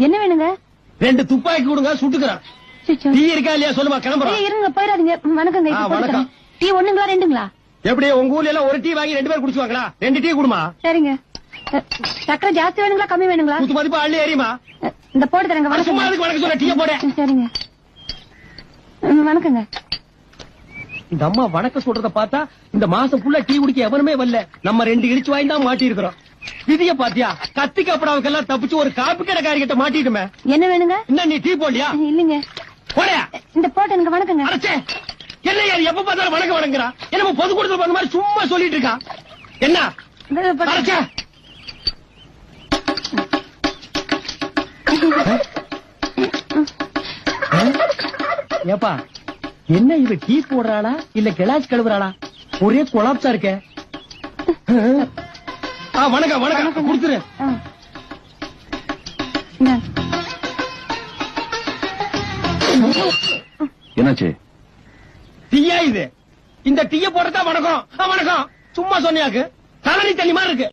என்ன வேணுங்க? 2 துப்பாக்கி கொடுங்க, சுட்டுக்கிறேன். டீ இருக்கா இல்லையா சொல்லுமா, கிளம்புறோம். இருங்க, போயிடாதீங்க. வணக்கங்க. வணக்கம். டீ ஒண்ணுங்களா 2ங்களா? எப்படி உங்க ஊர்ல எல்லாம் ஒரு டீ வாங்கி 2 பேர் குடிச்சுவாங்களா? 2 டீ கொடுமா. சரிங்க. சக்கரை ஜாஸ்தி வேணுங்களா கம்மி வேணுங்களா? குத்து மதிப்பு அள்ளி ஏறியுமா. இந்த போட்டு தரங்க. சும்மா அதுக்கு வணக்கம் சொல்ல, டீயை போட. சரிங்க. வணக்கங்க. இந்த அம்மா வணக்கம் சொல்றத பார்த்தா இந்த மாசம் ஃபுல்லா டீ குடிக்க எவனுமே வரல. நம்ம 2 இடிச்சு வாங்கி தான் மாட்டி இருக்கிறோம். விதிய பாத்தியா, கத்தி கப்படாவுக்கெல்லாம் தப்பிச்சு ஒரு காப்பி கடைக்காரி கிட்ட மாட்டிட்டுமே. என்ன வேணுங்க? என்ன நீ டீ போடலையா? இல்லங்க. போடா. இந்த போட்டு எனக்கு வணக்கங்க. அடச்சே, என்ன யார் எப்ப பார்த்தாலும் வணக்கம் வணங்குறா? என்ன பொது கொடுத்து அந்த மாதிரி சும்மா சொல்லிட்டு இருக்கா? என்ன அடச்சே? ஏப்பா, என்ன இவ டீ போடுறாளா இல்ல கிளாஸ் கழுவுறாளா? ஒரே கொலாப்ஸா இருக்க. வணக்கம் வணக்கம் கொடுத்துரு. என்னாச்சு? டீயா இது? இந்த டீய போடுறதா வணக்கம்? வணக்கம் சும்மா சொன்னியாக்கு தலனி தண்ணி மாதிரி இருக்கு.